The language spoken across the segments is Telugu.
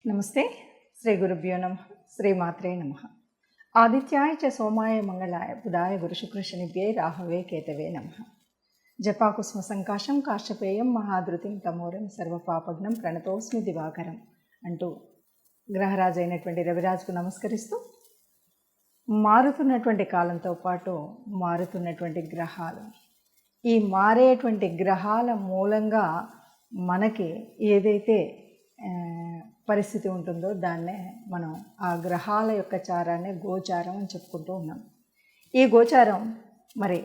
నమస్తే. శ్రీ గురుభ్యో నమ. శ్రీమాత్రే నమ. ఆదిత్యాయ చ సోమాయ మంగళాయ బుధాయ గురుశుక్రశనిభ్యే రాహవే కేతవే నమ. జపాకుస్మ సంకాశం కాశ్యపేయం మహాధృతిం తమోరం సర్వపాపగ్నం ప్రణతోస్మి దివాకరం అంటూ గ్రహరాజు అయినటువంటి రవిరాజుకు నమస్కరిస్తూ, మారుతున్నటువంటి కాలంతో పాటు మారుతున్నటువంటి గ్రహాలు, ఈ మారేటువంటి గ్రహాల మూలంగా మనకి ఏదైతే పరిస్థితి ఉంటుందో దాన్నే మనం ఆ గ్రహాల యొక్క చారాన్ని గోచారం అని చెప్పుకుంటూ ఉన్నాం. ఈ గోచారం మరి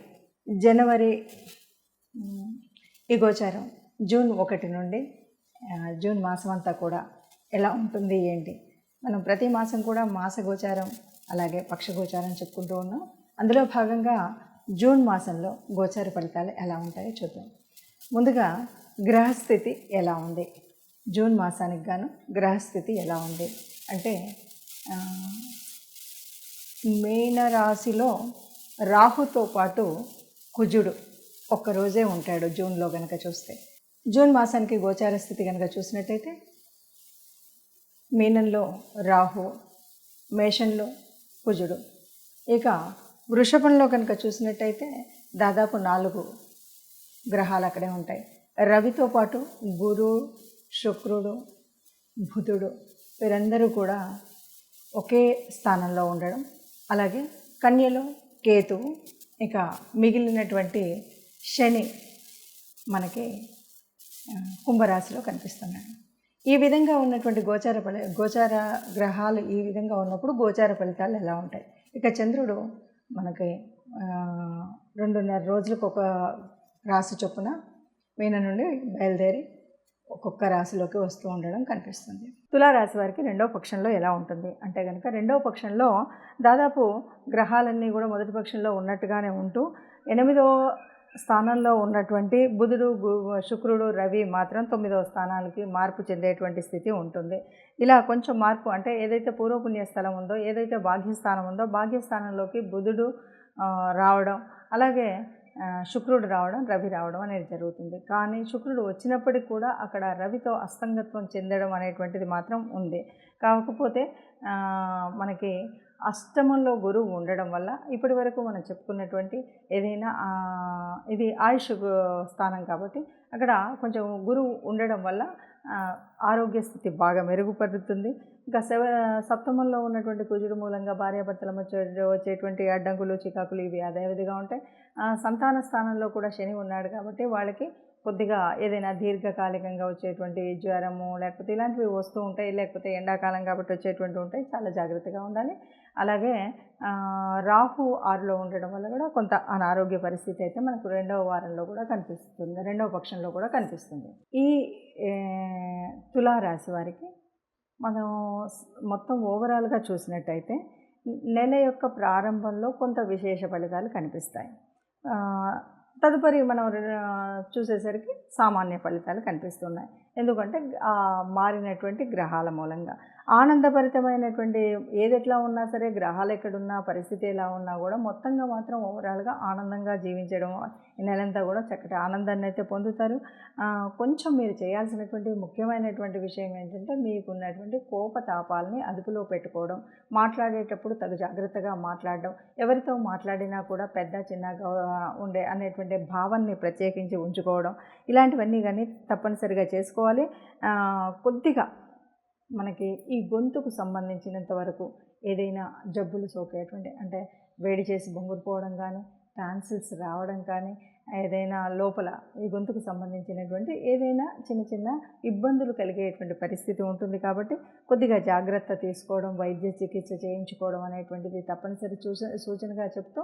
ఈ గోచారం జూన్ 1 నుండి జూన్ మాసం అంతా కూడా ఎలా ఉంటుంది ఏంటి, మనం ప్రతి మాసం కూడా మాస గోచారం అలాగే పక్ష గోచారం చెప్పుకుంటూ ఉన్నాం. అందులో భాగంగా జూన్ మాసంలో గోచార ఫలితాలు ఎలా ఉంటాయో చూద్దాం. ముందుగా గ్రహస్థితి ఎలా ఉంది, జూన్ మాసానికి గాను గ్రహస్థితి ఎలా ఉంది అంటే, మీనరాశిలో రాహుతో పాటు కుజుడు ఒక్కరోజే ఉంటాడు జూన్లో కనుక చూస్తే. జూన్ మాసానికి గోచార స్థితి కనుక చూసినట్టయితే మీనంలో రాహు, మేషంలో కుజుడు. ఇక వృషభంలో కనుక చూసినట్టయితే దాదాపు 4 గ్రహాలు అక్కడే ఉంటాయి. రవితో పాటు గురు, శుక్రుడు, బుధుడు వీరందరూ కూడా ఒకే స్థానంలో ఉండడం, అలాగే కన్యలో కేతువు, ఇక మిగిలినటువంటి శని మనకి కుంభరాశిలో కనిపిస్తున్నాడు. ఈ విధంగా ఉన్నటువంటి గోచార గ్రహాలు ఈ విధంగా ఉన్నప్పుడు గోచార ఫలితాలు ఎలా ఉంటాయి. ఇక చంద్రుడు మనకి 2.5 రోజులకు ఒక రాశి చొప్పున మీన నుండి బయలుదేరి ఒక్కొక్క రాశిలోకి వస్తూ ఉండడం కనిపిస్తుంది. తులారాశి వారికి 2వ పక్షంలో ఎలా ఉంటుంది అంటే కనుక, 2వ పక్షంలో దాదాపు గ్రహాలన్నీ కూడా మొదటి పక్షంలో ఉన్నట్టుగానే ఉంటూ 8వ స్థానంలో ఉన్నటువంటి బుధుడు, శుక్రుడు, రవి మాత్రం 9వ స్థానాలకి మార్పు చెందేటువంటి స్థితి ఉంటుంది. ఇలా కొంచెం మార్పు అంటే ఏదైతే పూర్వపుణ్య స్థలం ఉందో, ఏదైతే భాగ్యస్థానం ఉందో భాగ్యస్థానంలోకి బుధుడు రావడం, అలాగే శుక్రుడు రావడం, రవి రావడం అనేది జరుగుతుంది. కానీ శుక్రుడు వచ్చినప్పటికి కూడా అక్కడ రవితో అస్తంగత్వం చెందడం అనేటువంటిది మాత్రం ఉంది. కాకపోతే మనకి అష్టమంలో గురువు ఉండడం వల్ల ఇప్పటి వరకు మనం చెప్పుకున్నటువంటి ఏదైనా ఇది ఆయుష్ స్థానం కాబట్టి అక్కడ కొంచెం గురువు ఉండడం వల్ల ఆరోగ్య స్థితి బాగా మెరుగుపడుతుంది. ఇంకా సప్తమంలో ఉన్నటువంటి కుజుడు మూలంగా భార్యాభర్తల మధ్య వచ్చేటువంటి అడ్డంకులు, చికాకులు ఇవి అదేవిధంగా ఉంటాయి. సంతాన స్థానంలో కూడా శని ఉన్నాడు కాబట్టి వాళ్ళకి కొద్దిగా ఏదైనా దీర్ఘకాలికంగా వచ్చేటువంటి జ్వరము లేకపోతే ఇలాంటివి వస్తూ ఉంటాయి. లేకపోతే ఎండాకాలం కాబట్టి వచ్చేటువంటి ఉంటాయి. చాలా జాగ్రత్తగా ఉండాలి. అలాగే రాహు 6లో ఉండడం వల్ల కూడా కొంత అనారోగ్య పరిస్థితి అయితే మనకు 2వ వారంలో కూడా కనిపిస్తుంది, 2వ పక్షంలో కూడా కనిపిస్తుంది. ఈ తులారాశి వారికి మనం మొత్తం ఓవరాల్గా చూసినట్టయితే నెల యొక్క ప్రారంభంలో కొంత విశేష ఫలితాలు కనిపిస్తాయి. తదుపరి మనం చూసేసరికి సామాన్య ఫలితాలు కనిపిస్తున్నాయి. ఎందుకంటే మారినటువంటి గ్రహాల మూలంగా ఆనందభరితమైనటువంటి ఏదెట్లా ఉన్నా సరే, గ్రహాలు ఎక్కడున్నా, పరిస్థితి ఎలా ఉన్నా కూడా మొత్తంగా మాత్రం ఓవరాల్గా ఆనందంగా జీవించడం, ఈ నెలంతా కూడా చక్కటి ఆనందాన్ని అయితే పొందుతారు. కొంచెం మీరు చేయాల్సినటువంటి ముఖ్యమైనటువంటి విషయం ఏంటంటే, మీకున్నటువంటి కోపతాపాలని అదుపులో పెట్టుకోవడం, మాట్లాడేటప్పుడు తగు జాగ్రత్తగా మాట్లాడడం, ఎవరితో మాట్లాడినా కూడా పెద్ద చిన్నగా ఉండే అనేటువంటి భావాన్ని ప్రత్యేకించి ఉంచుకోవడం, ఇలాంటివన్నీ కానీ తప్పనిసరిగా చేసుకోవాలి. కొద్దిగా మనకి ఈ గొంతుకు సంబంధించినంత వరకు ఏదైనా జబ్బులు సోకేటువంటి అంటే వేడి చేసి బొంగురుపోవడం కానీ, టాన్సిల్స్ రావడం కానీ, ఏదైనా లోపల ఈ గొంతుకు సంబంధించినటువంటి ఏదైనా చిన్న ఇబ్బందులు కలిగేటువంటి పరిస్థితి ఉంటుంది. కాబట్టి కొద్దిగా జాగ్రత్త తీసుకోవడం, వైద్య చికిత్స చేయించుకోవడం అనేటువంటిది తప్పనిసరి సూచనగా చెప్తూ,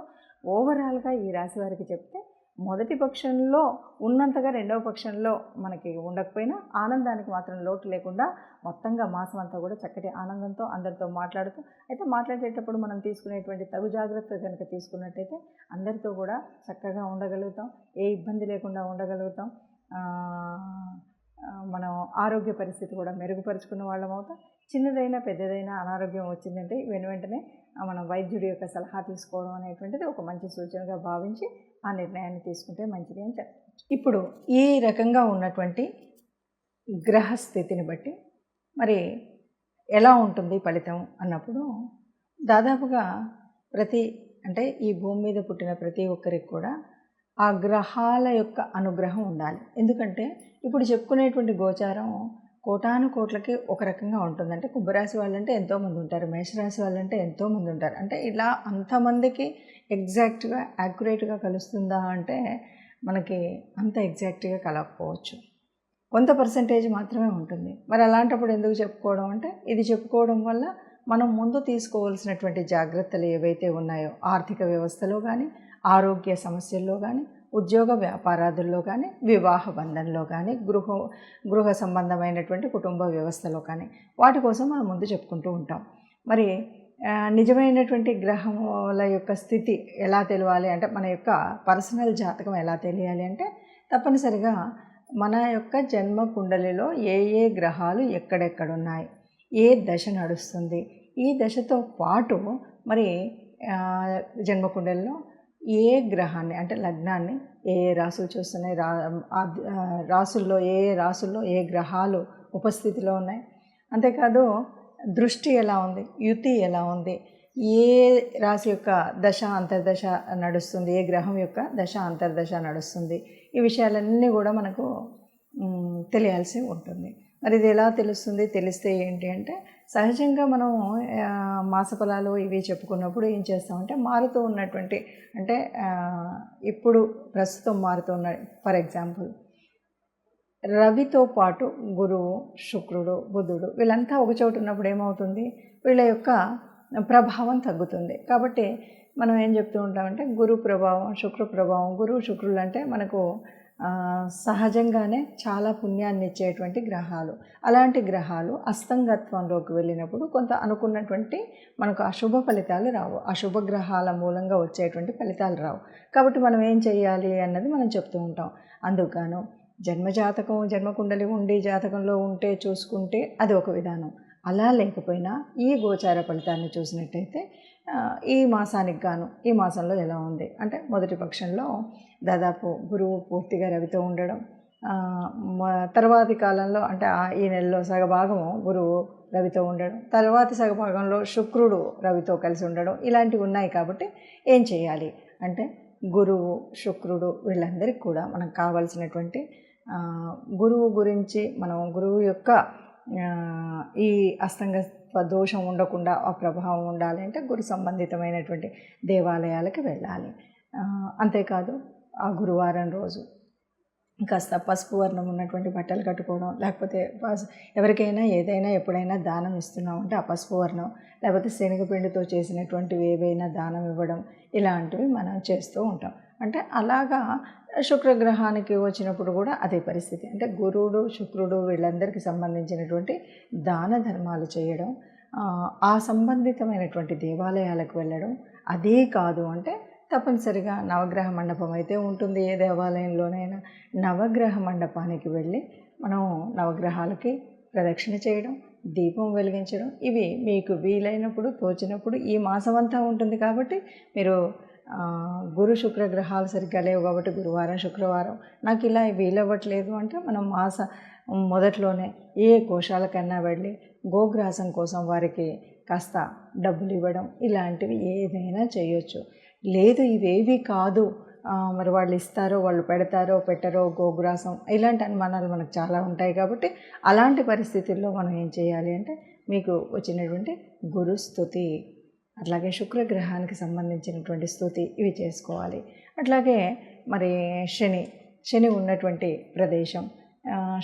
ఓవరాల్గా ఈ రాశి వారికి చెప్తే మొదటి పక్షంలో ఉన్నంతగా 2వ పక్షంలో మనకి ఉండకపోయినా ఆనందానికి మాత్రం లోటు లేకుండా మొత్తంగా మాసం అంతా కూడా చక్కటి ఆనందంతో అందరితో మాట్లాడుతూ, అయితే మాట్లాడేటప్పుడు మనం తీసుకునేటువంటి తగు జాగ్రత్త కనుక తీసుకున్నట్టయితే అందరితో కూడా చక్కగా ఉండగలుగుతాం, ఏ ఇబ్బంది లేకుండా ఉండగలుగుతాం. మనం ఆరోగ్య పరిస్థితి కూడా మెరుగుపరుచుకున్న వాళ్ళం అవుతాం. చిన్నదైనా పెద్దదైనా అనారోగ్యం వచ్చిందంటే వెంటనే మనం వైద్యుడి యొక్క సలహా తీసుకోవడం అనేటువంటిది ఒక మంచి సూచనగా భావించి ఆ నిర్ణయాన్ని తీసుకుంటే మంచిది అని చెప్పచ్చు. ఇప్పుడు ఈ రకంగా ఉన్నటువంటి గ్రహస్థితిని బట్టి మరి ఎలా ఉంటుంది ఫలితం అన్నప్పుడు దాదాపుగా అంటే ఈ భూమి మీద పుట్టిన ప్రతి ఒక్కరికి కూడా ఆ గ్రహాల యొక్క అనుగ్రహం ఉండాలి. ఎందుకంటే ఇప్పుడు చెప్పుకునేటువంటి గోచారం కోటాను కోట్లకి ఒక రకంగా ఉంటుంది. అంటే కుంభరాశి వాళ్ళంటే ఎంతోమంది ఉంటారు, మేషరాశి వాళ్ళంటే ఎంతోమంది ఉంటారు. అంటే ఇలా అంతమందికి ఎగ్జాక్ట్గా యాక్యురేట్గా కలుస్తుందా అంటే మనకి అంత ఎగ్జాక్ట్గా కలగకపోవచ్చు, కొంత పర్సంటేజ్ మాత్రమే ఉంటుంది. మరి అలాంటప్పుడు ఎందుకు చెప్పుకోవడం అంటే ఇది చెప్పుకోవడం వల్ల మనం ముందు తీసుకోవాల్సినటువంటి జాగ్రత్తలు ఏవైతే ఉన్నాయో ఆర్థిక వ్యవస్థలో కానీ, ఆరోగ్య సమస్యల్లో కానీ, ఉద్యోగ వ్యాపారాదుల్లో కానీ, వివాహ బంధంలో కానీ, గృహ సంబంధమైనటువంటి కుటుంబ వ్యవస్థలో కానీ వాటి కోసం మనం ముందు చెప్పుకుంటూ ఉంటాం. మరి నిజమైనటువంటి గ్రహముల యొక్క స్థితి ఎలా తెలియాలి అంటే మన యొక్క పర్సనల్ జాతకం ఎలా తెలియాలి అంటే తప్పనిసరిగా మన యొక్క జన్మ కుండలిలో ఏ ఏ గ్రహాలు ఎక్కడెక్కడున్నాయి, ఏ దశ నడుస్తుంది, ఈ దశతో పాటు మరి జన్మకుండలిలో ఏ గ్రహాన్ని అంటే లగ్నాన్ని ఏ రాసులు చూస్తున్నాయి, రాసుల్లో ఏ రాసుల్లో ఏ గ్రహాలు ఉపస్థితిలో ఉన్నాయి, అంతేకాదు దృష్టి ఎలా ఉంది, యుతి ఎలా ఉంది, ఏ రాశి యొక్క దశ అంతర్దశ నడుస్తుంది, ఏ గ్రహం యొక్క దశ అంతర్దశ నడుస్తుంది, ఈ విషయాలన్నీ కూడా మనకు తెలియాల్సి ఉంటుంది. మరి ఇది ఎలా తెలుస్తుంది, తెలిస్తే ఏంటి అంటే సహజంగా మనం మాసఫలాలు ఇవి చెప్పుకున్నప్పుడు ఏం చేస్తామంటే మారుతూ ఉన్నటువంటి అంటే ఇప్పుడు ప్రస్తుతం మారుతూ ఉన్న ఫర్ ఎగ్జాంపుల్ రవితో పాటు గురువు, శుక్రుడు, బుధుడు వీళ్ళంతా ఒకచోట ఉన్నప్పుడు ఏమవుతుంది, వీళ్ళ యొక్క ప్రభావం తగ్గుతుంది. కాబట్టి మనం ఏం చెప్తూ ఉంటామంటే గురు ప్రభావం, శుక్ర ప్రభావం, గురువు శుక్రులు అంటే మనకు సహజంగానే చాలా పుణ్యాన్ని ఇచ్చేటువంటి గ్రహాలు. అలాంటి గ్రహాలు అస్తంగత్వంలోకి వెళ్ళినప్పుడు కొంత అనుకున్నటువంటి మనకు అశుభ ఫలితాలు రావు, అశుభ గ్రహాల మూలంగా వచ్చేటువంటి ఫలితాలు రావు. కాబట్టి మనం ఏం చేయాలి అన్నది మనం చెప్తూ ఉంటాం. అందుకను జన్మజాతకం జన్మకుండలి ఉండి జాతకంలో ఉంటే చూసుకుంటే అది ఒక విధానం. అలా లేకపోయినా ఈ గోచార ఫలితాన్ని చూసినట్టయితే ఈ మాసానికి గాను ఈ మాసంలో ఎలా ఉంది అంటే మొదటి పక్షంలో దాదాపు గురువు పూర్తిగా రవితో ఉండడం, తర్వాతి కాలంలో అంటే ఈ నెలలో సగభాగము గురువు రవితో ఉండడం, తర్వాతి సగభాగంలో శుక్రుడు రవితో కలిసి ఉండడం, ఇలాంటివి ఉన్నాయి. కాబట్టి ఏం చేయాలి అంటే గురువు, శుక్రుడు వీళ్ళందరికీ కూడా మనకు కావాల్సినటువంటి గురువు గురించి మనం గురువు యొక్క ఈ అస్తంగత్వ దోషం ఉండకుండా ఆ ప్రభావం ఉండాలి అంటే గురు సంబంధితమైనటువంటి దేవాలయాలకు వెళ్ళాలి. అంతేకాదు ఆ గురువారం రోజు కాస్త పసుపు వర్ణం ఉన్నటువంటి బట్టలు కట్టుకోవడం, లేకపోతే ఎవరికైనా ఏదైనా ఎప్పుడైనా దానం ఇస్తున్నామంటే ఆ పసుపు వర్ణం, లేకపోతే శనగపిండితో చేసినటువంటివి ఏవైనా దానం ఇవ్వడం, ఇలాంటివి మనం చేస్తూ ఉంటాం. అంటే అలాగా శుక్రగ్రహానికి వచ్చినప్పుడు కూడా అదే పరిస్థితి. అంటే గురువుడు, శుక్రుడు వీళ్ళందరికీ సంబంధించినటువంటి దాన ధర్మాలు చేయడం, ఆ సంబంధితమైనటువంటి దేవాలయాలకు వెళ్ళడం. అదే కాదు అంటే తప్పనిసరిగా నవగ్రహ మండపం అయితే ఉంటుంది ఏ దేవాలయంలోనైనా, నవగ్రహ మండపానికి వెళ్ళి మనం నవగ్రహాలకి ప్రదక్షిణ చేయడం, దీపం వెలిగించడం, ఇవి మీకు వీలైనప్పుడు తోచినప్పుడు ఈ మాసం అంతా ఉంటుంది. కాబట్టి మీరు గురు శుక్ర గ్రహాలు సరిగ్గా లేవు కాబట్టి గురువారం, శుక్రవారం నాకు ఇలా వీలవ్వట్లేదు అంటే మనం మాస మొదట్లోనే ఏ కోశాలకన్నా వెళ్ళి గోగ్రాసం కోసం వారికి కాస్త డబ్బులు ఇవ్వడం, ఇలాంటివి ఏదైనా చేయొచ్చు. లేదు ఇవేవి కాదు, మరి వాళ్ళు ఇస్తారో వాళ్ళు పెడతారో పెట్టరో గోగ్రాసం, ఇలాంటి అనుమానాలు మనకు చాలా ఉంటాయి. కాబట్టి అలాంటి పరిస్థితుల్లో మనం ఏం చేయాలి అంటే మీకు వచ్చినటువంటి గురు స్తుతి, అట్లాగే శుక్రగ్రహానికి సంబంధించినటువంటి స్తుతి ఇవి చేసుకోవాలి. అట్లాగే మరి శని ఉన్నటువంటి ప్రదేశం,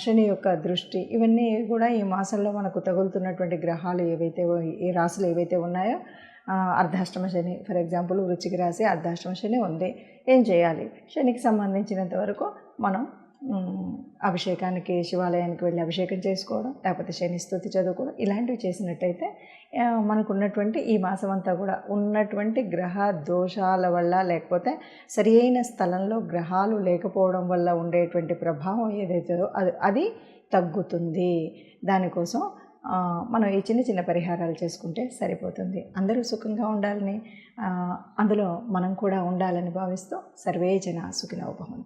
శని యొక్క దృష్టి, ఇవన్నీ కూడా ఈ మాసంలో మనకు తగులుతున్నటువంటి గ్రహాలు ఏవైతే ఈ రాశులు ఏవైతే ఉన్నాయో, అర్ధాష్టమ శని ఫర్ ఎగ్జాంపుల్ వృశ్చిక రాశి అర్ధాష్టమ శని ఉంది. ఏం చేయాలి, శనికి సంబంధించినంత వరకు మనం అభిషేకానికి శివాలయానికి వెళ్ళి అభిషేకం చేసుకోవడం, లేకపోతే శని స్తుతి చదువుకోవడం, ఇలాంటివి చేసినట్టయితే మనకు ఉన్నటువంటి ఈ మాసం అంతా కూడా ఉన్నటువంటి గ్రహ దోషాల వల్ల, లేకపోతే సరి అయిన స్థలంలో గ్రహాలు లేకపోవడం వల్ల ఉండేటువంటి ప్రభావం ఏదైతే అది తగ్గుతుంది. దానికోసం మనం ఈ చిన్న చిన్న పరిహారాలు చేసుకుంటే సరిపోతుంది. అందరూ సుఖంగా ఉండాలని, అందులో మనం కూడా ఉండాలని భావిస్తూ సర్వే జన సుఖినో భవంతు.